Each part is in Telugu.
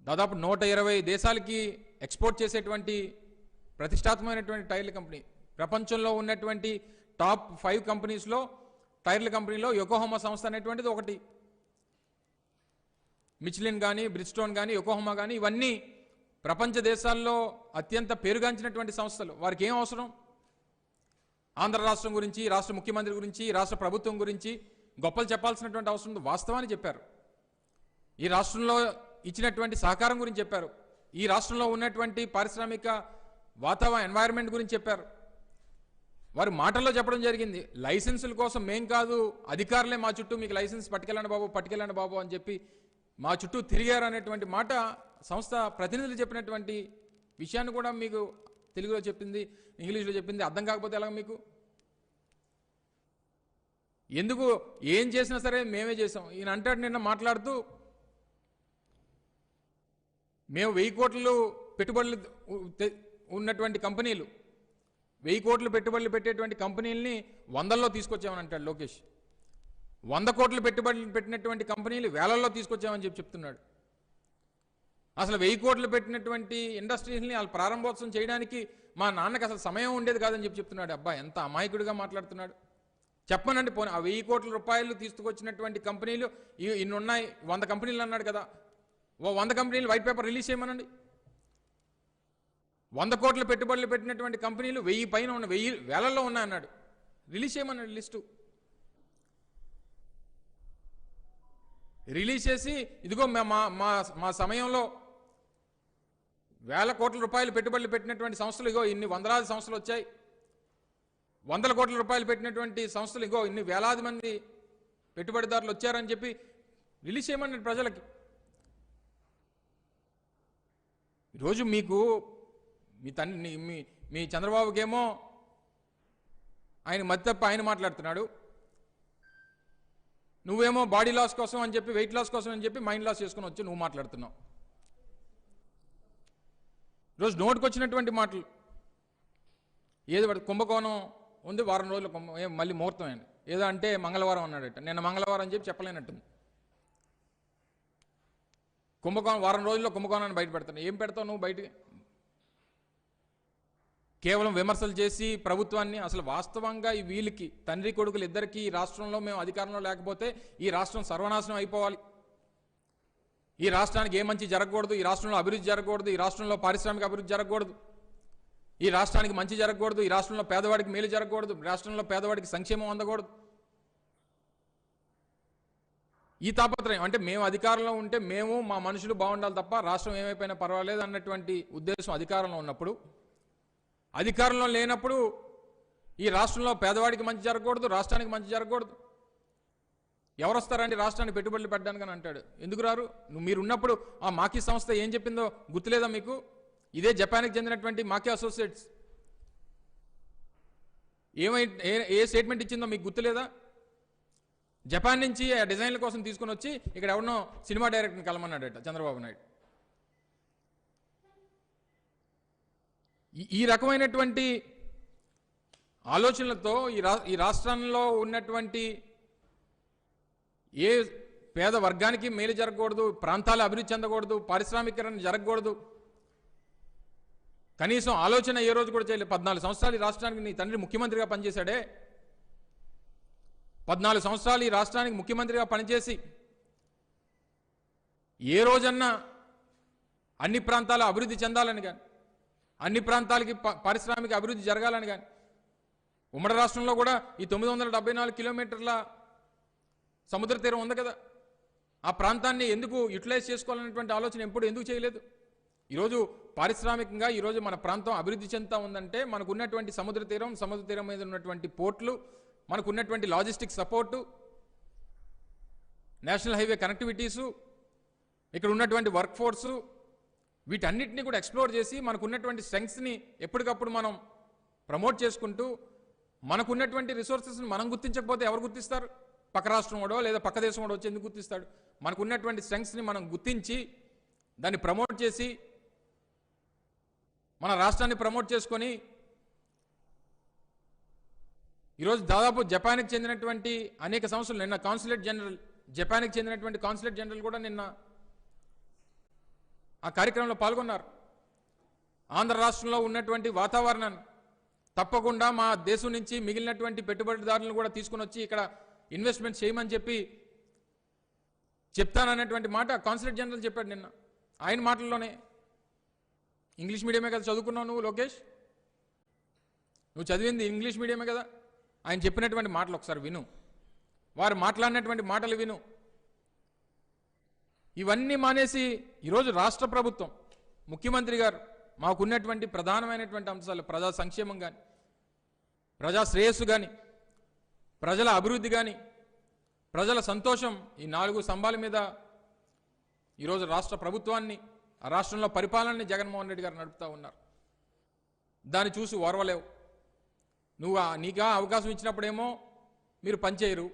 దాదాపు 120 దేశాలకి ఎక్స్పోర్ట్ చేసేటువంటి ప్రతిష్టాత్మకమైనటువంటి టైర్ల కంపెనీ. ప్రపంచంలో ఉన్నటువంటి టాప్ 5 కంపెనీస్లో టైర్ల కంపెనీలో యోకోహామా సంస్థ అనేటువంటిది ఒకటి. మిచ్లిన్ కానీ, బ్రిడ్స్టోన్ కానీ, యోకోహామా కానీ ఇవన్నీ ప్రపంచ దేశాల్లో అత్యంత పేరుగాంచినటువంటి సంస్థలు. వారికి ఏం అవసరం? ఆంధ్ర రాష్ట్రం గురించి, రాష్ట్ర ముఖ్యమంత్రి గురించి, రాష్ట్ర ప్రభుత్వం గురించి గొప్పలు చెప్పాల్సినటువంటి అవసరం ఉంది. వాస్తవాన్ని చెప్పారు. ఈ రాష్ట్రంలో ఇచ్చినటువంటి సహకారం గురించి చెప్పారు. ఈ రాష్ట్రంలో ఉన్నటువంటి పారిశ్రామిక వాతావరణ ఎన్వైరన్మెంట్ గురించి చెప్పారు. వారు మాటల్లో చెప్పడం జరిగింది. లైసెన్సుల కోసం మేం కాదు, అధికారులే మా చుట్టూ మీకు లైసెన్స్ పట్టుకెళ్ళండి బాబు అని చెప్పి మా చుట్టూ తిరిగారు అనేటువంటి మాట సంస్థ ప్రతినిధులు చెప్పినటువంటి విషయాన్ని కూడా మీకు తెలుగులో చెప్పింది, ఇంగ్లీష్లో చెప్పింది. అర్థం కాకపోతే ఎలాగ మీకు? ఎందుకు ఏం చేసినా సరే మేమే చేసాం. ఈయన అంటాడు నిన్న మాట్లాడుతూ, మేము 1000 కోట్లు పెట్టుబడులు ఉన్నటువంటి కంపెనీలు, 1000 కోట్లు పెట్టుబడులు పెట్టేటువంటి కంపెనీలని 100ల్లో తీసుకొచ్చామని అంటాడు లోకేష్. 100 కోట్లు పెట్టుబడులు పెట్టినటువంటి కంపెనీలు వేలల్లో తీసుకొచ్చామని చెప్తున్నాడు. అసలు 1000 కోట్లు పెట్టినటువంటి ఇండస్ట్రీస్ని వాళ్ళు ప్రారంభోత్సవం చేయడానికి మా నాన్నకి అసలు సమయం ఉండేది కాదని చెప్తున్నాడు. అబ్బా, ఎంత అమాయకుడిగా మాట్లాడుతున్నాడు. చెప్పనండి, పోనీ ఆ 1000 కోట్ల రూపాయలు తీసుకొచ్చినటువంటి కంపెనీలు ఇన్ని ఉన్నాయి, 100 కంపెనీలు అన్నాడు కదా, 100 కంపెనీలు వైట్ పేపర్ రిలీజ్ చేయమనండి. 100 కోట్ల పెట్టుబడులు పెట్టినటువంటి కంపెనీలు 1000 పైన ఉన్న, 1000 వేలల్లో ఉన్నాయన్నాడు. రిలీజ్ చేయమన్నాడు లిస్టు. రిలీజ్ చేసి ఇదిగో మా సమయంలో 1000 కోట్ల రూపాయలు పెట్టుబడులు పెట్టినటువంటి సంస్థలు ఇగో ఇన్ని వందలాది సంస్థలు వచ్చాయి, 100 కోట్ల రూపాయలు పెట్టినటువంటి సంస్థలు ఇగో ఇన్ని వేలాది మంది పెట్టుబడిదారులు వచ్చారని చెప్పి రిలీజ్ చేయమన్నాడు ప్రజలకి. ఈరోజు మీకు మీ చంద్రబాబుకేమో ఆయన మతి తప్ప ఆయన మాట్లాడుతున్నాడు, నువ్వేమో బాడీ లాస్ కోసం అని చెప్పి, వెయిట్ లాస్ కోసం అని చెప్పి మైండ్ లాస్ చేసుకుని వచ్చి నువ్వు మాట్లాడుతున్నావు. ఈరోజు నోటికి వచ్చినటువంటి మాటలు. ఏదో కుంభకోణం ఉంది, వారం రోజులు మళ్ళీ ముహూర్తం అయింది, ఏదో అంటే మంగళవారం అన్నాడట. నిన్న మంగళవారం అని చెప్పి చెప్పలేనట్టుంది. కుంభకోణం వారం రోజుల్లో కుంభకోణాన్ని బయట పెడతాను. ఏం పెడతావు నువ్వు బయట? కేవలం విమర్శలు చేసి ప్రభుత్వాన్ని, అసలు వాస్తవంగా ఈ వీళ్ళకి తండ్రి కొడుకులు ఇద్దరికి ఈ రాష్ట్రంలో మేము అధికారంలో లేకపోతే ఈ రాష్ట్రం సర్వనాశనం అయిపోవాలి, ఈ రాష్ట్రానికి ఏ మంచి జరగకూడదు, ఈ రాష్ట్రంలో అభివృద్ధి జరగకూడదు, ఈ రాష్ట్రంలో పారిశ్రామిక అభివృద్ధి జరగకూడదు, ఈ రాష్ట్రానికి మంచి జరగకూడదు, ఈ రాష్ట్రంలో పేదవాడికి మేలు జరగకూడదు, రాష్ట్రంలో పేదవాడికి సంక్షేమం అందకూడదు. ఈ తాపత్రయం అంటే మేము అధికారంలో ఉంటే మేము మా మనుషులు బాగుండాలి తప్ప రాష్ట్రం ఏమైపోయినా పర్వాలేదు అన్నటువంటి ఉద్దేశం అధికారంలో ఉన్నప్పుడు, అధికారంలో లేనప్పుడు ఈ రాష్ట్రంలో పేదవాడికి మంచి జరగకూడదు, రాష్ట్రానికి మంచి జరగకూడదు. ఎవరు వస్తారండి రాష్ట్రానికి పెట్టుబడులు పెట్టడానికి అని అంటాడు. ఎందుకు రారు? మీరున్నప్పుడు ఆ మాకీ సంస్థ ఏం చెప్పిందో గుర్తులేదా మీకు? ఇదే జపాన్కి చెందినటువంటి మాకీ అసోసియేట్స్ ఏ స్టేట్మెంట్ ఇచ్చిందో మీకు గుర్తులేదా? జపాన్ నుంచి ఆ డిజైన్ల కోసం తీసుకుని వచ్చి ఇక్కడ ఎవరినో సినిమా డైరెక్టర్ని కలమన్నాడట చంద్రబాబు నాయుడు. ఈ రకమైనటువంటి ఆలోచనలతో ఈ రాష్ట్రంలో ఉన్నటువంటి ఏ పేద వర్గానికి మేలు జరగకూడదు, ప్రాంతాలు అభివృద్ధి చెందకూడదు, పారిశ్రామికరణ జరగకూడదు, కనీసం ఆలోచన ఏ రోజు కూడా చేయలేదు. 14 సంవత్సరాలు ఈ రాష్ట్రానికి నీ తండ్రి ముఖ్యమంత్రిగా పనిచేశాడే. 14 సంవత్సరాలు ఈ రాష్ట్రానికి ముఖ్యమంత్రిగా పనిచేసి ఏ రోజన్నా అన్ని ప్రాంతాల అభివృద్ధి చెందాలని కానీ, అన్ని ప్రాంతాలకి పారిశ్రామిక అభివృద్ధి జరగాలని కానీ, ఉమ్మడి రాష్ట్రంలో కూడా ఈ 974 కిలోమీటర్ల సముద్ర తీరం ఉంది కదా, ఆ ప్రాంతాన్ని ఎందుకు యూటిలైజ్ చేసుకోవాలనేటువంటి ఆలోచన ఎందుకు చేయలేదు? ఈరోజు పారిశ్రామికంగా ఈరోజు మన ప్రాంతం అభివృద్ధి చెందుతూ ఉందంటే మనకు ఉన్నటువంటి సముద్ర తీరం మీద ఉన్నటువంటి పోర్ట్లు, మనకు ఉన్నటువంటి లాజిస్టిక్ సపోర్టు, నేషనల్ హైవే కనెక్టివిటీసు, ఇక్కడ ఉన్నటువంటి వర్క్ ఫోర్సు, వీటన్నిటిని కూడా ఎక్స్ప్లోర్ చేసి మనకు ఉన్నటువంటి స్ట్రెంగ్స్ని ఎప్పటికప్పుడు మనం ప్రమోట్ చేసుకుంటూ, మనకున్నటువంటి రిసోర్సెస్ని మనం గుర్తించకపోతే ఎవరు గుర్తిస్తారు? పక్క రాష్ట్రం వాడో లేదా పక్క దేశం వాడో వచ్చి ఎందుకు గుర్తిస్తాడు? మనకున్నటువంటి స్ట్రెంగ్స్ని మనం గుర్తించి దాన్ని ప్రమోట్ చేసి మన రాష్ట్రాన్ని ప్రమోట్ చేసుకొని ఈరోజు దాదాపు జపాన్కి చెందినటువంటి అనేక సంస్థలు, నిన్న కాన్సులేట్ జనరల్, జపాన్కి చెందినటువంటి కాన్సులేట్ జనరల్ కూడా నిన్న ఆ కార్యక్రమంలో పాల్గొన్నారు. ఆంధ్ర రాష్ట్రంలో ఉన్నటువంటి వాతావరణాన్ని తప్పకుండా మా దేశం నుంచి మిగిలినటువంటి పెట్టుబడిదారులను కూడా తీసుకుని వచ్చి ఇక్కడ ఇన్వెస్ట్మెంట్ చేయమని చెప్పి చెప్తానన్నటువంటి మాట కాన్సులేట్ జనరల్ చెప్పాడు నిన్న ఆయన మాటల్లోనే. ఇంగ్లీష్ మీడియమే కదా చదువుకున్నావు నువ్వు లోకేష్, నువ్వు చదివింది ఇంగ్లీష్ మీడియమే కదా. ఆయన చెప్పినటువంటి మాటలు ఒకసారి విను, వారు మాట్లాడినటువంటి మాటలు విను. ఇవన్నీ మానేసి ఈరోజు రాష్ట్ర ప్రభుత్వం ముఖ్యమంత్రి గారు మాకున్నటువంటి ప్రధానమైనటువంటి అంశాలు ప్రజా సంక్షేమం కానీ, ప్రజా శ్రేయస్సు కానీ, ప్రజల అభివృద్ధి కానీ, ప్రజల సంతోషం, ఈ 4 స్తంభాల మీద ఈరోజు రాష్ట్ర ప్రభుత్వాన్ని, ఆ రాష్ట్రంలో పరిపాలనని జగన్మోహన్ రెడ్డి గారు నడుపుతూ ఉన్నారు. దాన్ని చూసి ఓర్వలేవు. నువ్వు నీకా అవకాశం ఇచ్చినప్పుడేమో మీరు పనిచేయరు,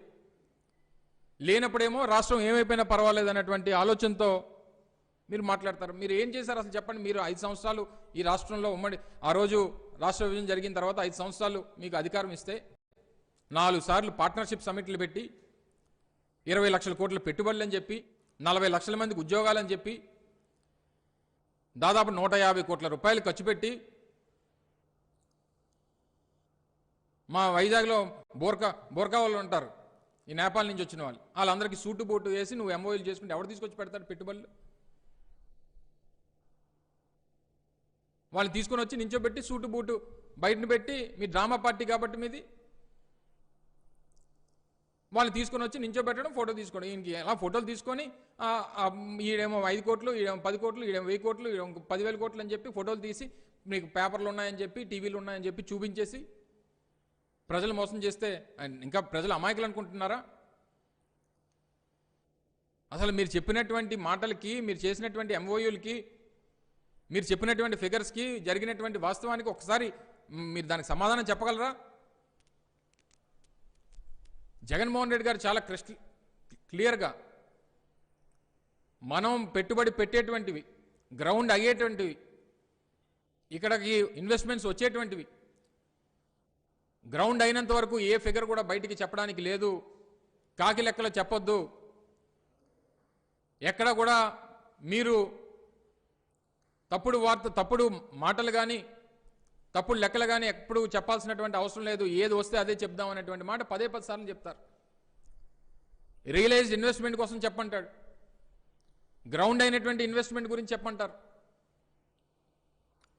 లేనప్పుడేమో రాష్ట్రం ఏమైపోయినా పర్వాలేదు అన్నటువంటి ఆలోచనతో మీరు మాట్లాడతారు. మీరు ఏం చేశారు అసలు చెప్పండి. మీరు 5 సంవత్సరాలు ఈ రాష్ట్రంలో ఉమ్మడి ఆ రోజు రాష్ట్ర విభజన జరిగిన తర్వాత 5 సంవత్సరాలు మీకు అధికారం ఇస్తే 4 సార్లు పార్ట్నర్షిప్ సమిట్లు పెట్టి 20 లక్షల కోట్ల పెట్టుబడులు అని చెప్పి 40 లక్షల మందికి ఉద్యోగాలని చెప్పి దాదాపు 150 కోట్ల రూపాయలు ఖర్చు పెట్టి మా వైజాగ్లో బోర్కా వాళ్ళు ఉంటారు, ఈ నేపాల్ నుంచి వచ్చిన వాళ్ళందరికీ సూటు బోటు వేసి నువ్వు ఎంఓఎల్ చేసుకుంటే ఎవరు తీసుకొచ్చి పెడతాడు పెట్టుబడులు? వాళ్ళు తీసుకొని వచ్చి నించోబెట్టి సూటు బూటు బయటను పెట్టి మీ డ్రామా పార్టీ కాబట్టి మీది, వాళ్ళు తీసుకొని వచ్చి నించోబెట్టడం, ఫోటో తీసుకోవడం. ఈయనకి అలా ఫోటోలు తీసుకొని ఈడేమో 5 కోట్లు, ఈడేమో 10 కోట్లు, ఈడేమో 1000 కోట్లు, ఈడేమో 10,000 కోట్లు అని చెప్పి ఫోటోలు తీసి మీకు పేపర్లు ఉన్నాయని చెప్పి టీవీలు ఉన్నాయని చెప్పి చూపించేసి ప్రజలు మోసం చేస్తే ఇంకా ప్రజలు అమాయకులు అనుకుంటున్నారా? అసలు మీరు చెప్పినటువంటి మాటలకి, మీరు చేసినటువంటి ఎంఓయూలకి, మీరు చెప్పినటువంటి ఫిగర్స్కి, జరిగినటువంటి వాస్తవానికి ఒకసారి మీరు దానికి సమాధానం చెప్పగలరా? జగన్మోహన్ రెడ్డి గారు చాలా క్లియర్గా మనం పెట్టుబడి పెట్టేటువంటివి, గ్రౌండ్ అయ్యేటువంటివి, ఇక్కడికి ఇన్వెస్ట్మెంట్స్ వచ్చేటువంటివి గ్రౌండ్ అయినంత వరకు ఏ ఫిగర్ కూడా బయటికి చెప్పడానికి లేదు. కాకి లెక్కలో చెప్పొద్దు. ఎక్కడ కూడా మీరు తప్పుడు మాటలు కానీ, తప్పుడు లెక్కలు కానీ ఎప్పుడు చెప్పాల్సినటువంటి అవసరం లేదు. ఏది వస్తే అదే చెప్దాం అనేటువంటి మాట 10 సార్లు చెప్తారు. రియలైజ్డ్ ఇన్వెస్ట్మెంట్ కోసం చెప్పంటాడు, గ్రౌండ్ అయినటువంటి ఇన్వెస్ట్మెంట్ గురించి చెప్పంటారు,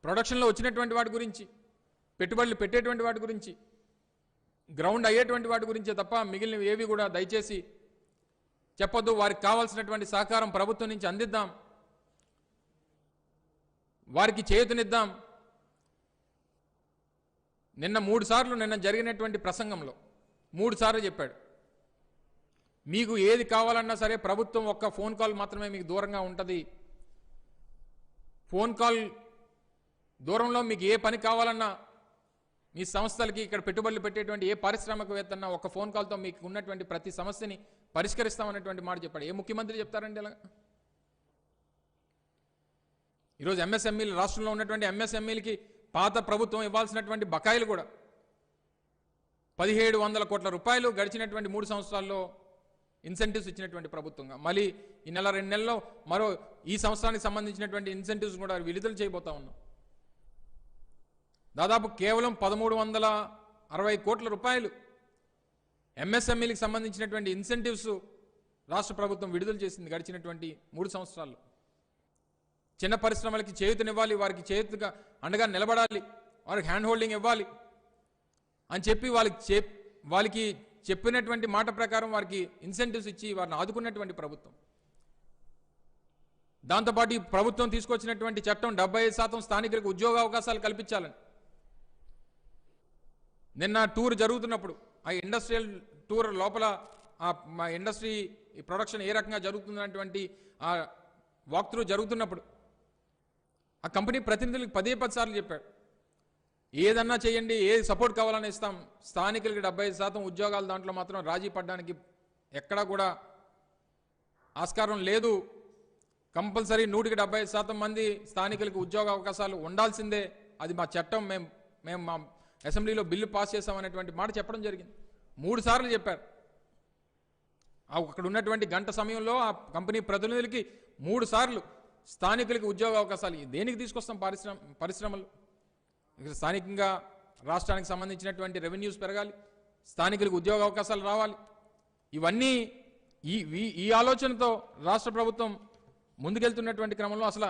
ప్రొడక్షన్లో వచ్చినటువంటి వాటి గురించి, పెట్టుబడులు పెట్టేటువంటి వాటి గురించి, గ్రౌండ్ అయ్యేటువంటి వాటి గురించే తప్ప మిగిలినవి ఏవి కూడా దయచేసి చెప్పొద్దు. వారికి కావాల్సినటువంటి సహకారం ప్రభుత్వం నుంచి అందిద్దాం, వారికి చేయూతనిద్దాం. నిన్న జరిగినటువంటి ప్రసంగంలో 3 సార్లు చెప్పాడు, మీకు ఏది కావాలన్నా సరే ప్రభుత్వం ఒక్క ఫోన్ కాల్ మాత్రమే మీకు దూరంగా ఉంటుంది. ఫోన్ కాల్ దూరంలో మీకు ఏ పని కావాలన్నా, మీ సంస్థలకి ఇక్కడ పెట్టుబడులు పెట్టేటువంటి ఏ పారిశ్రామికవేత్త అన్నా ఒక ఫోన్ కాల్తో మీకు ఉన్నటువంటి ప్రతి సమస్యని పరిష్కరిస్తామనేటువంటి మాట చెప్పాడు. ఏ ముఖ్యమంత్రి చెప్తారండి ఇలా? ఈరోజు ఎంఎస్ఎంఈలు, రాష్ట్రంలో ఉన్నటువంటి ఎంఎస్ఎంఈలకి పాత ప్రభుత్వం ఇవ్వాల్సినటువంటి బకాయిలు కూడా 1700 కోట్ల రూపాయలు గడిచినటువంటి 3 సంవత్సరాల్లో ఇన్సెంటివ్స్ ఇచ్చినటువంటి ప్రభుత్వంగా, మళ్ళీ ఈ నెల 2 నెలల్లో మరో ఈ సంవత్సరానికి సంబంధించినటువంటి ఇన్సెంటివ్స్ కూడా విడుదల చేయబోతా ఉన్నాం. దాదాపు కేవలం 1360 కోట్ల రూపాయలు ఎంఎస్ఎంఈలకు సంబంధించినటువంటి ఇన్సెంటివ్స్ రాష్ట్ర ప్రభుత్వం విడుదల చేసింది గడిచినటువంటి 3 సంవత్సరాల్లో. చిన్న పరిశ్రమలకి చేయూతనివ్వాలి, వారికి చేయూతగా అండగా నిలబడాలి, వారికి హ్యాండ్ హోల్డింగ్ ఇవ్వాలి అని చెప్పి వాళ్ళకి చెప్పినటువంటి మాట ప్రకారం వారికి ఇన్సెంటివ్స్ ఇచ్చి వారిని ఆదుకున్నటువంటి ప్రభుత్వం. దాంతోపాటు ఈ ప్రభుత్వం తీసుకొచ్చినటువంటి చట్టం 75% స్థానికులకు ఉద్యోగ అవకాశాలు కల్పించాలని. నిన్న టూర్ జరుగుతున్నప్పుడు, ఆ ఇండస్ట్రియల్ టూర్ లోపల మా ఇండస్ట్రీ ప్రొడక్షన్ ఏ రకంగా జరుగుతున్నటువంటి ఆ వాక్ త్రూ జరుగుతున్నప్పుడు ఆ కంపెనీ ప్రతినిధులకు 10 సార్లు చెప్పాడు, ఏదన్నా చేయండి, ఏది సపోర్ట్ కావాలని ఇస్తాం, స్థానికులకి 75% ఉద్యోగాలు, దాంట్లో మాత్రం రాజీ పడడానికి ఎక్కడా కూడా ఆస్కారం లేదు. కంపల్సరీ 100% మంది స్థానికులకు ఉద్యోగ అవకాశాలు ఉండాల్సిందే, అది మా చట్టం, మేము మా అసెంబ్లీలో బిల్లు పాస్ చేస్తామనేటువంటి మాట చెప్పడం జరిగింది. 3 సార్లు చెప్పారు. అక్కడ ఉన్నటువంటి గంట సమయంలో ఆ కంపెనీ ప్రతినిధులకి 3 సార్లు స్థానికులకి ఉద్యోగ అవకాశాలు దేనికి తీసుకొస్తాం? పరిశ్రమలు ఇక్కడ స్థానికంగా రాష్ట్రానికి సంబంధించినటువంటి రెవెన్యూస్ పెరగాలి, స్థానికులకు ఉద్యోగ అవకాశాలు రావాలి. ఇవన్నీ ఈ ఆలోచనతో రాష్ట్ర ప్రభుత్వం ముందుకెళ్తున్నటువంటి క్రమంలో అసలు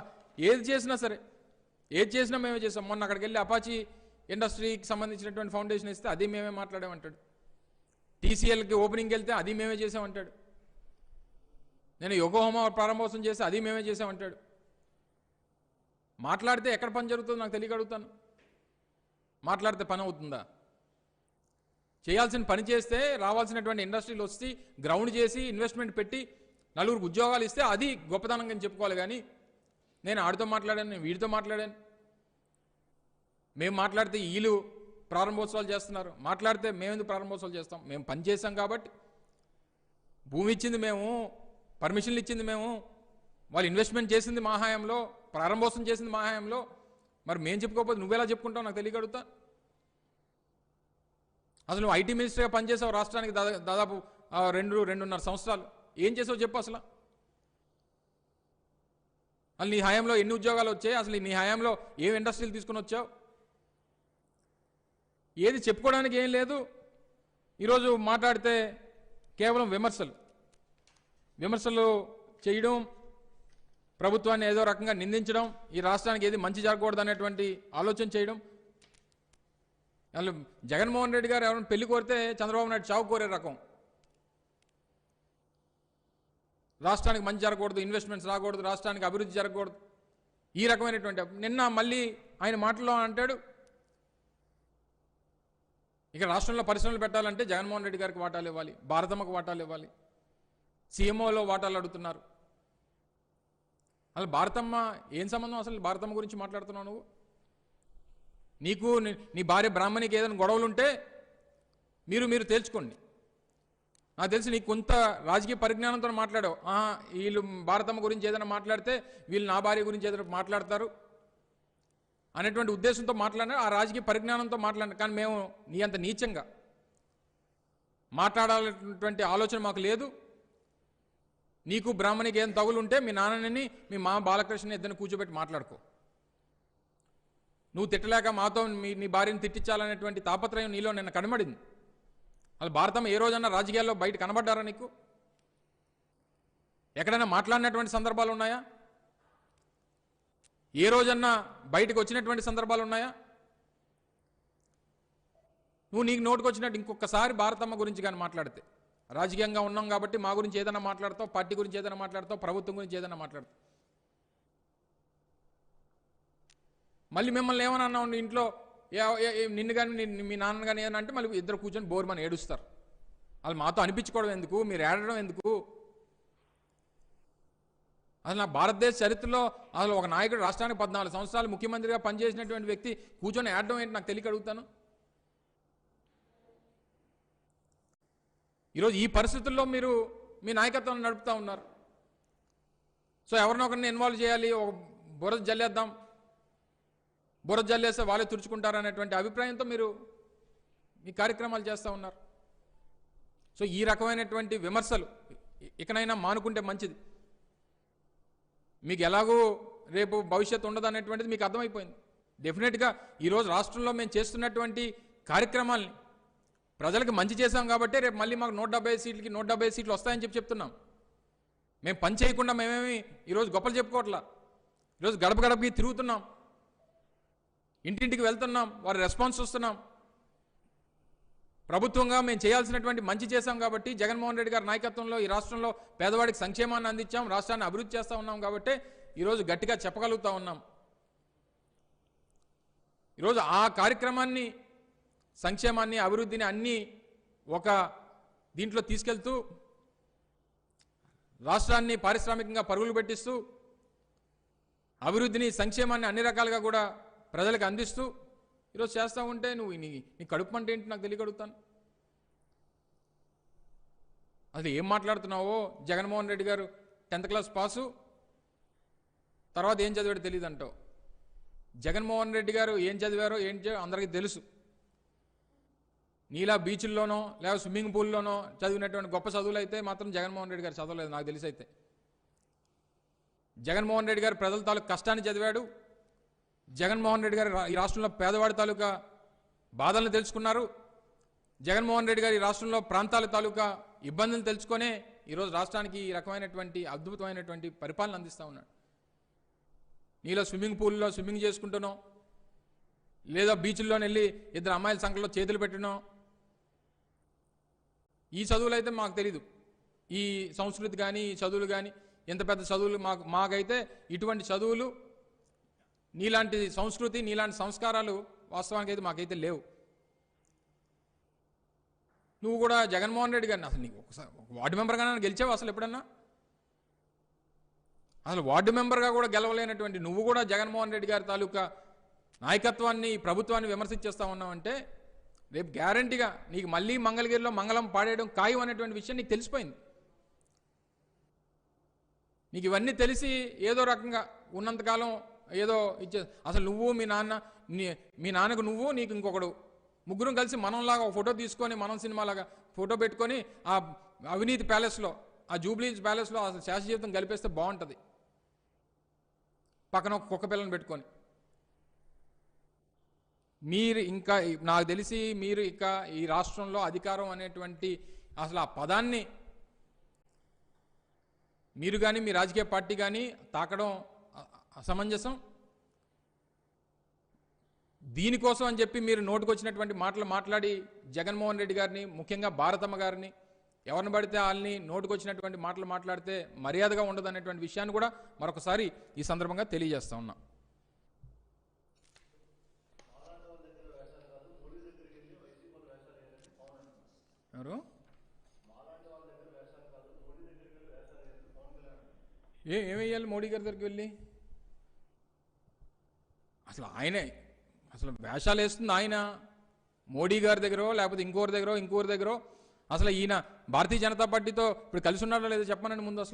ఏది చేసినా మేమే చేసాం. మొన్న అక్కడికి వెళ్ళి అపాచీ ఇండస్ట్రీకి సంబంధించినటువంటి ఫౌండేషన్ ఇస్తే అది మేమే మాట్లాడామంటాడు. టీసీఎల్కి ఓపెనింగ్కి వెళ్తే అది మేమే చేసామంటాడు. నేను యోకోహోమా ప్రారంభోత్సవం చేస్తే అది మేమే చేసామంటాడు. మాట్లాడితే ఎక్కడ పని జరుగుతుందో నాకు తెలియగలుగుతాను. మాట్లాడితే పని అవుతుందా? చేయాల్సిన పని చేస్తే రావాల్సినటువంటి ఇండస్ట్రీలు వచ్చి గ్రౌండ్ చేసి ఇన్వెస్ట్మెంట్ పెట్టి నలుగురికి ఉద్యోగాలు ఇస్తే అది గొప్పతనంగా చెప్పుకోవాలి. కానీ నేను ఆడితో మాట్లాడాను, నేను వీడితో మాట్లాడాను, మేము మాట్లాడితే వీళ్ళు ప్రారంభోత్సవాలు చేస్తున్నారు, మాట్లాడితే మేమెందుకు ప్రారంభోత్సవాలు చేస్తాం? మేము పని చేసాం కాబట్టి, భూమి ఇచ్చింది మేము, పర్మిషన్లు ఇచ్చింది మేము, వాళ్ళు ఇన్వెస్ట్మెంట్ చేసింది మా హయాంలో, ప్రారంభోత్సవం చేసింది మా హయాంలో. మరి మేము చెప్పుకోకపోతే నువ్వెలా చెప్పుకుంటావు నాకు తెలియగలుగుతా? అసలు నువ్వు ఐటీ మినిస్టర్గా పనిచేసావు రాష్ట్రానికి దాదాపు 2.5 సంవత్సరాలు. ఏం చేసావు చెప్పు అసలు? అసలు నీ హయాంలో ఎన్ని ఉద్యోగాలు వచ్చాయి? అసలు నీ హయాంలో ఏం ఇండస్ట్రీలు తీసుకుని వచ్చావు? ఏది చెప్పుకోవడానికి ఏం లేదు. ఈరోజు మాట్లాడితే కేవలం విమర్శలు చేయడం, ప్రభుత్వాన్ని ఏదో రకంగా నిందించడం, ఈ రాష్ట్రానికి ఏది మంచి జరగకూడదు అనేటువంటి ఆలోచన చేయడం. అసలు జగన్మోహన్ రెడ్డి గారు ఎవరైనా పెళ్లి కోరితే చంద్రబాబు నాయుడు చావు కోరే రకం. రాష్ట్రానికి మంచి జరగకూడదు, ఇన్వెస్ట్మెంట్స్ రాకూడదు, రాష్ట్రానికి అభివృద్ధి జరగకూడదు, ఈ రకమైనటువంటి. నిన్న మళ్ళీ ఆయన మాటల్లో అంటాడు, ఇక రాష్ట్రంలో పరిశ్రమలు పెట్టాలంటే జగన్మోహన్ రెడ్డి గారికి వాటాలు ఇవ్వాలి, భారతమ్మకు వాటాలు ఇవ్వాలి, సీఎంఓలో వాటాలు అడుగుతున్నారు. అసలు భారతమ్మ ఏం సంబంధం? అసలు భారతమ్మ గురించి మాట్లాడుతున్నావు నువ్వు? నీకు నీ భార్య బ్రాహ్మణికి ఏదైనా గొడవలు ఉంటే మీరు తేల్చుకోండి. నాకు తెలిసి నీకు కొంత రాజకీయ పరిజ్ఞానంతో మాట్లాడావు. వీళ్ళు భారతమ్మ గురించి ఏదైనా మాట్లాడితే వీళ్ళు నా భార్య గురించి ఏదైనా మాట్లాడతారు అనేటువంటి ఉద్దేశంతో మాట్లాడినా, ఆ రాజకీయ పరిజ్ఞానంతో మాట్లాడినా. కానీ మేము నీ అంత నీచంగా మాట్లాడాలనేటువంటి ఆలోచన మాకు లేదు. నీకు బ్రాహ్మణికి ఏం తగులుంటే మీ నాన్నని మీ మామ బాలకృష్ణ ఇద్దరిని కూర్చోబెట్టి మాట్లాడుకో. నువ్వు తిట్టలేక మాతో నీ భార్యను తిట్టించాలనేటువంటి తాపత్రయం నీలో నిన్న కనబడింది. అసలు భారతమ్మ ఏ రోజన్నా రాజకీయాల్లో బయట కనబడ్డారా నీకు? ఎక్కడైనా మాట్లాడినటువంటి సందర్భాలు ఉన్నాయా? ఏ రోజన్నా బయటకు వచ్చినటువంటి సందర్భాలు ఉన్నాయా? నువ్వు నీకు నోటుకు వచ్చినట్టు ఇంకొకసారి భారతమ్మ గురించి కానీ మాట్లాడితే, రాజకీయంగా ఉన్నాం కాబట్టి మా గురించి ఏదైనా మాట్లాడతావు, పార్టీ గురించి ఏదైనా మాట్లాడతావు, ప్రభుత్వం గురించి ఏదైనా మాట్లాడతావు. మళ్ళీ మిమ్మల్ని ఏమని అన్నావు ఇంట్లో, నిన్ను కానీ మీ నాన్న కానీ ఏమన్నా అంటే మళ్ళీ ఇద్దరు కూర్చొని బోర్మని ఏడుస్తారు. వాళ్ళు మాతో అనిపించుకోవడం ఎందుకు? మీరు ఏడడం ఎందుకు? అసలు నా భారతదేశ చరిత్రలో అసలు ఒక నాయకుడు రాష్ట్రానికి 14 సంవత్సరాలు ముఖ్యమంత్రిగా పనిచేసినటువంటి వ్యక్తి కూర్చొని ఏడడం ఏంటి నాకు తెలియక అడుగుతాను. ఈరోజు ఈ పరిస్థితుల్లో మీరు మీ నాయకత్వాన్ని నడుపుతూ ఉన్నారు. సో ఎవరినొకరిని ఇన్వాల్వ్ చేయాలి, ఒక బురద జల్లేద్దాం, బురద జల్లేస్తే వాళ్ళే తుడుచుకుంటారు అనేటువంటి అభిప్రాయంతో మీరు మీ కార్యక్రమాలు చేస్తూ ఉన్నారు. సో ఈ రకమైనటువంటి విమర్శలు ఇకనైనా మానుకుంటే మంచిది. మీకు ఎలాగూ రేపు భవిష్యత్తు ఉండదు అనేటువంటిది మీకు అర్థమైపోయింది. డెఫినెట్గా ఈరోజు రాష్ట్రంలో మేము చేస్తున్నటువంటి కార్యక్రమాల్ని ప్రజలకు మంచి చేశాం కాబట్టి రేపు మళ్ళీ మాకు 175 సీట్లు వస్తాయని చెప్తున్నాం. మేము పని చేయకుండా మేమేమి ఈరోజు గొప్పలు చెప్పుకోవట్లా. ఈరోజు గడప గడపకి తిరుగుతున్నాం, ఇంటింటికి వెళ్తున్నాం, వారి రెస్పాన్స్ వస్తున్నాం. ప్రభుత్వంగా మేము చేయాల్సినటువంటి మంచి చేశాం కాబట్టి, జగన్మోహన్ రెడ్డి గారి నాయకత్వంలో ఈ రాష్ట్రంలో పేదవాడికి సంక్షేమాన్ని అందించాం, రాష్ట్రాన్ని అభివృద్ధి చేస్తూ ఉన్నాం కాబట్టి ఈరోజు గట్టిగా చెప్పగలుగుతూ ఉన్నాం. ఈరోజు ఆ కార్యక్రమాన్ని, సంక్షేమాన్ని, అభివృద్ధిని అన్నీ ఒక దీంట్లో తీసుకెళ్తూ రాష్ట్రాన్ని పారిశ్రామికంగా పరుగులు పెట్టిస్తూ అభివృద్ధిని, సంక్షేమాన్ని అన్ని రకాలుగా కూడా ప్రజలకు అందిస్తూ ఈరోజు చేస్తూ ఉంటే నువ్వు నీ కడుపు అంటే ఏంటి నాకు తెలియగలుగుతాను. అసలు ఏం మాట్లాడుతున్నావో? జగన్మోహన్ రెడ్డి గారు 10th క్లాస్ పాసు, తర్వాత ఏం చదివాడో తెలియదు అంటావు. జగన్మోహన్ రెడ్డి గారు ఏం చదివారో అందరికీ తెలుసు. నీలా బీచ్ల్లోనో లేదా స్విమ్మింగ్ పూల్లోనో చదివినటువంటి గొప్ప చదువులు అయితే మాత్రం జగన్మోహన్ రెడ్డి గారు చదవలేదు నాకు తెలిసి. అయితే జగన్మోహన్ రెడ్డి గారు ప్రజల తాలూకు కష్టాన్ని చదివాడు. జగన్మోహన్ రెడ్డి గారు ఈ రాష్ట్రంలో పేదవాడి తాలూకా బాధలను తెలుసుకున్నారు. జగన్మోహన్ రెడ్డి గారు ఈ రాష్ట్రంలో ప్రాంతాల తాలూకా ఇబ్బందులు తెలుసుకొనే ఈరోజు రాష్ట్రానికి ఈ రకమైనటువంటి అద్భుతమైనటువంటి పరిపాలన అందిస్తూ ఉన్నాడు. నీలో స్విమ్మింగ్ పూల్లో స్విమ్మింగ్ చేసుకుంటున్నాం, లేదా బీచ్ల్లోని వెళ్ళి ఇద్దరు అమ్మాయిల సంఖ్యలో చేతులు పెట్టడం, ఈ చదువులు అయితే మాకు తెలీదు. ఈ సంస్కృతి కానీ ఈ చదువులు కానీ ఎంత పెద్ద చదువులు మాకైతే ఇటువంటి చదువులు, నీలాంటి సంస్కృతి, నీలాంటి సంస్కారాలు వాస్తవానికి అయితే మాకైతే లేవు. నువ్వు కూడా జగన్మోహన్ రెడ్డి గారిని అసలు నీకు ఒకసారి వార్డు మెంబర్గా గెలిచావు అసలు ఎప్పుడన్నా? అసలు వార్డు మెంబర్గా కూడా గెలవలేనటువంటి నువ్వు కూడా జగన్మోహన్ రెడ్డి గారి తాలూకా నాయకత్వాన్ని, ప్రభుత్వాన్ని విమర్శించేస్తా ఉన్నావంటే రేపు గ్యారంటీగా నీకు మళ్ళీ మంగళగిరిలో మంగళం పాడేయడం ఖాయం అనేటువంటి విషయం నీకు తెలిసిపోయింది. నీకు ఇవన్నీ తెలిసి ఏదో రకంగా ఉన్నంతకాలం ఏదో ఇచ్చే, అసలు నువ్వు మీ నాన్నకు నువ్వు, నీకు ఇంకొకడు, ముగ్గురం కలిసి మనంలాగా ఒక ఫోటో తీసుకొని, మనం సినిమాలాగా ఫోటో పెట్టుకొని ఆ అవినీతి ప్యాలెస్లో, ఆ జూబ్లీస్ ప్యాలెస్లో అసలు శాశ్వత జీవితం గలిపేస్తే బాగుంటుంది, పక్కన ఒక కుక్క పిల్లని పెట్టుకొని. మీరు ఇంకా నాకు తెలిసి మీరు ఇక ఈ రాష్ట్రంలో అధికారం అనేటువంటి అసలు ఆ పదాన్ని మీరు కానీ మీ రాజకీయ పార్టీ కానీ తాకడం అసమంజసం. దీనికోసం అని చెప్పి మీరు నోటుకొచ్చినటువంటి మాటలు మాట్లాడి జగన్మోహన్ రెడ్డి గారిని, ముఖ్యంగా భారతమ్మ గారిని, ఎవరిని పడితే వాళ్ళని నోటుకొచ్చినటువంటి మాటలు మాట్లాడితే మర్యాదగా ఉండదు అనేటువంటి విషయాన్ని కూడా మరొకసారి ఈ సందర్భంగా తెలియజేస్తా ఉన్నా. ఎవరు ఏమేయాలి మోడీ గారి దగ్గరికి వెళ్ళి? అసలు ఆయనే అసలు వేషాలు వేస్తుంది ఆయన. మోడీ గారి దగ్గర లేకపోతే ఇంకోరి దగ్గర అసలు ఈయన భారతీయ జనతా పార్టీతో ఇప్పుడు కలిసి ఉన్నాడో లేదో చెప్పనండి ముందు.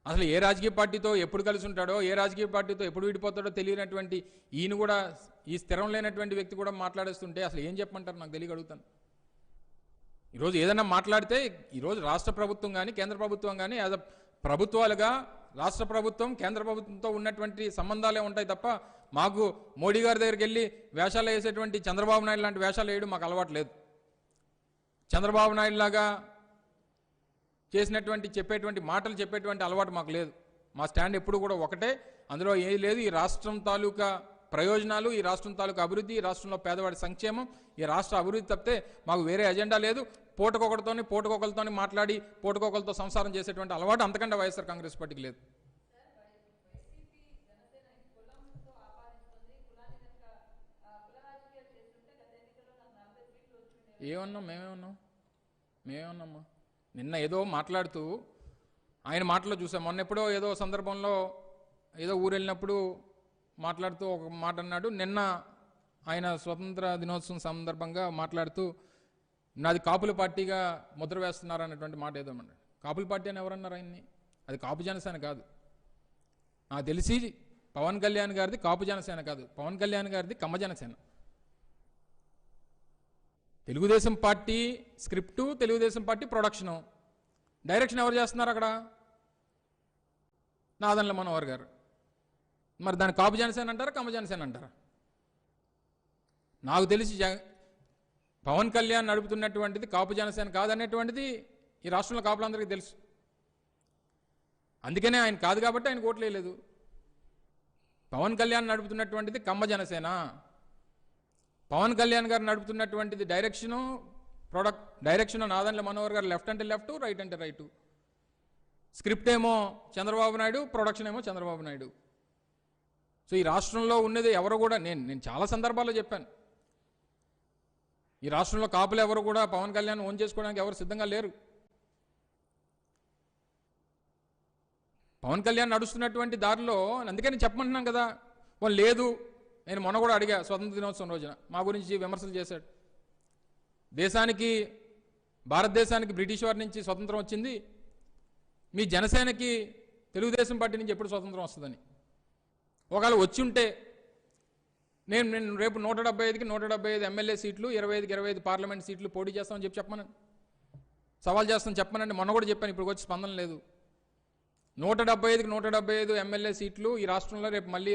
అసలు ఏ రాజకీయ పార్టీతో ఎప్పుడు కలిసి ఉంటాడో, ఏ రాజకీయ పార్టీతో ఎప్పుడు విడిపోతాడో తెలియనటువంటి ఈయన కూడా, ఈ స్థిరం లేనటువంటి వ్యక్తి కూడా మాట్లాడేస్తుంటే అసలు ఏం చెప్పమంటారు నాకు తెలియ అడుగుతాను. ఈరోజు ఏదైనా మాట్లాడితే ఈరోజు రాష్ట్ర ప్రభుత్వం కానీ కేంద్ర ప్రభుత్వం కానీ యాజ్ అ ప్రభుత్వాలుగా రాష్ట్ర ప్రభుత్వం కేంద్ర ప్రభుత్వంతో ఉన్నటువంటి సంబంధాలే ఉంటాయి తప్ప మాకు మోడీ గారి దగ్గరికి వెళ్ళి వేషాలు వేసేటువంటి చంద్రబాబు నాయుడు లాంటి వేషాలు వేయడం మాకు అలవాటు లేదు. చంద్రబాబు నాయుడు లాగా చెప్పేటువంటి మాటలు చెప్పేటువంటి అలవాటు మాకు లేదు. మా స్టాండ్ ఎప్పుడు కూడా ఒకటే, అందులో ఏది లేదు. ఈ రాష్ట్రం తాలూకా ప్రయోజనాలు, ఈ రాష్ట్రం తాలూకా అభివృద్ధి, ఈ రాష్ట్రంలో పేదవాడి సంక్షేమం, ఈ రాష్ట్ర అభివృద్ధి తప్పితే మాకు వేరే ఎజెండా లేదు. పోటుకొకరితో మాట్లాడి పోటుకొకరితో సంసారం చేసేటువంటి అలవాటు అంతకంటే వైఎస్ఆర్ కాంగ్రెస్ పార్టీకి లేదు. మేమేమన్నామ్మా? నిన్న ఏదో మాట్లాడుతూ ఆయన మాటలో చూసాం. మొన్న ఎప్పుడో ఏదో సందర్భంలో ఏదో ఊరు వెళ్ళినప్పుడు మాట్లాడుతూ ఒక మాట అన్నాడు. నిన్న ఆయన స్వతంత్ర దినోత్సవం సందర్భంగా మాట్లాడుతూ నాది కాపుల పార్టీగా ముద్ర వేస్తున్నారు అన్నటువంటి మాట ఏదో అన్నాడు. కాపుల పార్టీ అని ఎవరన్నారు ఆయన్ని? అది కాపు జనసేన కాదు. నాకు తెలిసి పవన్ కళ్యాణ్ గారిది కాపు జనసేన కాదు, పవన్ కళ్యాణ్ గారిది Kamma Janasena. Telugu Desam party script, Telugu Desam party production, direction ఎవరు చేస్తున్నారు అక్కడ? నాదెండ్ల మనోహర్ గారు. మరి దాన్ని కాపు జనసేన అంటారా, కమ్మ జనసేన అంటారా? నాకు తెలిసి పవన్ కళ్యాణ్ నడుపుతున్నటువంటిది కాపు జనసేన కాదనేటువంటిది ఈ రాష్ట్రంలో కాపులందరికీ తెలుసు. అందుకనే ఆయన కాదు కాబట్టి ఆయన ఓట్లు వేయలేదు. పవన్ కళ్యాణ్ నడుపుతున్నటువంటిది కమ్మ జనసేన. పవన్ కళ్యాణ్ గారు నడుపుతున్నటువంటిది డైరెక్షన్ నాదెండ్ల మనోహర్ గారు లెఫ్ట్ అంటే లెఫ్ట్, రైట్ అంటే రైటు. స్క్రిప్ట్ ఏమో చంద్రబాబు నాయుడు, ప్రొడక్షన్ ఏమో చంద్రబాబు నాయుడు. సో ఈ రాష్ట్రంలో ఉన్నది ఎవరు కూడా, నేను చాలా సందర్భాల్లో చెప్పాను, ఈ రాష్ట్రంలో కాపులు ఎవరు కూడా పవన్ కళ్యాణ్ ఓన్ చేసుకోవడానికి ఎవరు సిద్ధంగా లేరు. పవన్ కళ్యాణ్ నడుస్తున్నటువంటి దారిలో అందుకని చెప్పమంటున్నాం కదా. వాళ్ళు లేదు, నేను మొన్న కూడా అడిగా స్వతంత్ర దినోత్సవం రోజున మా గురించి విమర్శలు చేశాడు. భారతదేశానికి బ్రిటిష్ వారి నుంచి స్వతంత్రం వచ్చింది, మీ జనసేనకి తెలుగుదేశం పార్టీ నుంచి ఎప్పుడు స్వతంత్రం వస్తుందని. ఒకవేళ వచ్చి ఉంటే నేను రేపు 175కి 175 ఎమ్మెల్యే సీట్లు, 25కి 25 పార్లమెంట్ సీట్లు పోటీ చేస్తామని చెప్పమనండి, సవాల్ చేస్తాను చెప్పమనండి. మొన్న కూడా చెప్పాను, ఇప్పుడు వచ్చి స్పందన లేదు. 175కి 175 ఎమ్మెల్యే సీట్లు ఈ రాష్ట్రంలో రేపు మళ్ళీ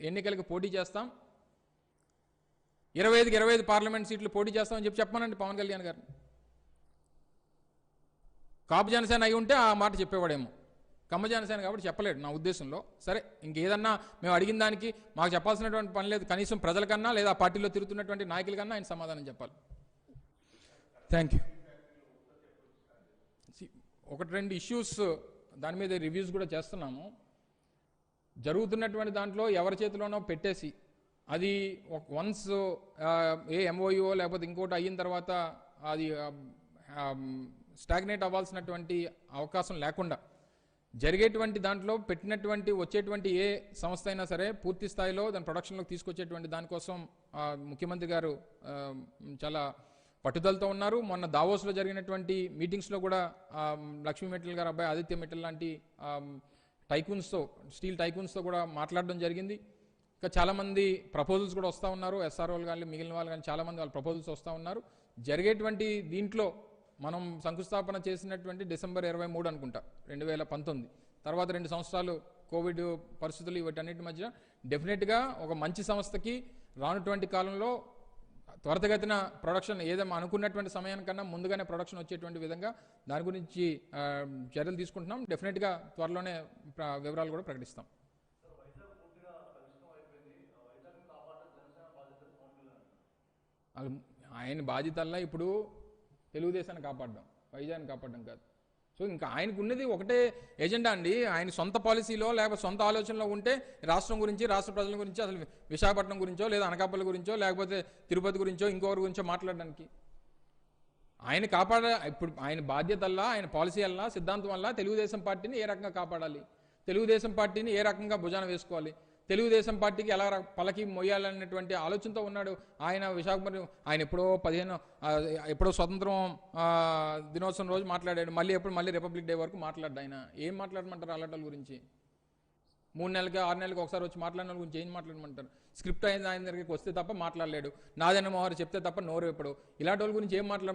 ఎన్నికలకు పోటీ చేస్తాం, 25కి 25 పార్లమెంట్ సీట్లు పోటీ చేస్తామని చెప్పమనండి పవన్ కళ్యాణ్ గారిని. కాపు జనసేన అయి ఉంటే ఆ మాట చెప్పేవాడేమో, కమ్మ జనసేన కాబట్టి చెప్పలేడు నా ఉద్దేశంలో. సరే, ఇంకేదన్నా మేము అడిగిన దానికి మాకు చెప్పాల్సినటువంటి పని లేదు, కనీసం ప్రజలకన్నా లేదా పార్టీలో తిరుగుతున్నటువంటి నాయకులకన్నా ఆయన సమాధానం చెప్పాలి. Thank you. ఒకటి రెండు ఇష్యూస్ దాని మీద రివ్యూస్ కూడా చేస్తున్నాము. జరుగుతున్నటువంటి దాంట్లో ఎవరి చేతిలోనో పెట్టేసి అది వన్స్ ఏ ఎంఓయూ లేకపోతే ఇంకోటి అయిన తర్వాత అది స్టాగ్నేట్ అవ్వాల్సినటువంటి అవకాశం లేకుండా జరిగేటువంటి దాంట్లో పెట్టినటువంటి వచ్చేటువంటి ఏ సంస్థ అయినా సరే పూర్తి స్థాయిలో దాని ప్రొడక్షన్లోకి తీసుకొచ్చేటువంటి దానికోసం ముఖ్యమంత్రి గారు చాలా పట్టుదలతో ఉన్నారు. మొన్న దావోస్లో జరిగినటువంటి మీటింగ్స్లో కూడా లక్ష్మీ మిట్టల్ గారు అబ్బాయి ఆదిత్య మిట్టల్ లాంటి టైకూన్స్తో, స్టీల్ టైకూన్స్తో కూడా మాట్లాడడం జరిగింది. ఇంకా చాలామంది ప్రపోజల్స్ కూడా వస్తూ ఉన్నారు, ఎస్ఆర్ఓలు కానీ మిగిలిన వాళ్ళు కానీ చాలామంది వాళ్ళ ప్రపోజల్స్ వస్తూ ఉన్నారు. జరిగేటువంటి దీంట్లో మనం శంకుస్థాపన చేసినటువంటి డిసెంబర్ 23 అనుకుంటా 2019, తర్వాత 2 సంవత్సరాలు కోవిడ్ పరిస్థితులు వీటన్నిటి మధ్య డెఫినెట్గా ఒక మంచి సంస్థకి రానటువంటి కాలంలో త్వరితగతిన ప్రొడక్షన్ ఏదైనా అనుకున్నటువంటి సమయానికన్నా ముందుగానే ప్రొడక్షన్ వచ్చేటువంటి విధంగా దాని గురించి చర్యలు తీసుకుంటున్నాం. డెఫినెట్గా త్వరలోనే వివరాలు కూడా ప్రకటిస్తాం. ఆయన బాధ్యతల్లా ఇప్పుడు తెలుగుదేశాన్ని కాపాడడం, వైజాగ్ని కాపాడడం కాదు. సో ఇంకా ఆయనకు ఉన్నది ఒకటే ఎజెండా అండి. ఆయన సొంత పాలసీలో లేకపోతే సొంత ఆలోచనలో ఉంటే రాష్ట్రం గురించి, రాష్ట్ర ప్రజల గురించి, అసలు విశాఖపట్నం గురించో లేదా అనకాపల్లి గురించో లేకపోతే తిరుపతి గురించో ఇంకొకరి గురించో మాట్లాడడానికి ఆయన ఇప్పుడు ఆయన బాధ్యతల్లా, ఆయన పాలసీ వల్ల, సిద్ధాంతం వల్ల తెలుగుదేశం పార్టీని ఏ రకంగా కాపాడాలి, తెలుగుదేశం పార్టీని ఏ రకంగా భుజాన వేసుకోవాలి, తెలుగుదేశం పార్టీకి ఎలా పలకి మొయ్యాలనేటువంటి ఆలోచనతో ఉన్నాడు ఆయన. విశాఖపట్నం ఆయన ఎప్పుడో స్వతంత్రం దినోత్సవం రోజు మాట్లాడాడు, మళ్ళీ రిపబ్లిక్ డే వరకు మాట్లాడ్డా. ఆయన ఏం మాట్లాడమంటారు అలాంటి గురించి? 3 నెలలకి 6 నెలలకి ఒకసారి వచ్చి మాట్లాడిన గురించి ఏం మాట్లాడమంటారు? స్క్రిప్ట్ ఆయన దగ్గరికి వస్తే తప్ప మాట్లాడలేడు, నాదన్న మోహర్ చెప్తే తప్ప నోరు ఎప్పుడు. ఇలాంటి వాళ్ళ గురించి ఏం మాట్లాడమంటారు?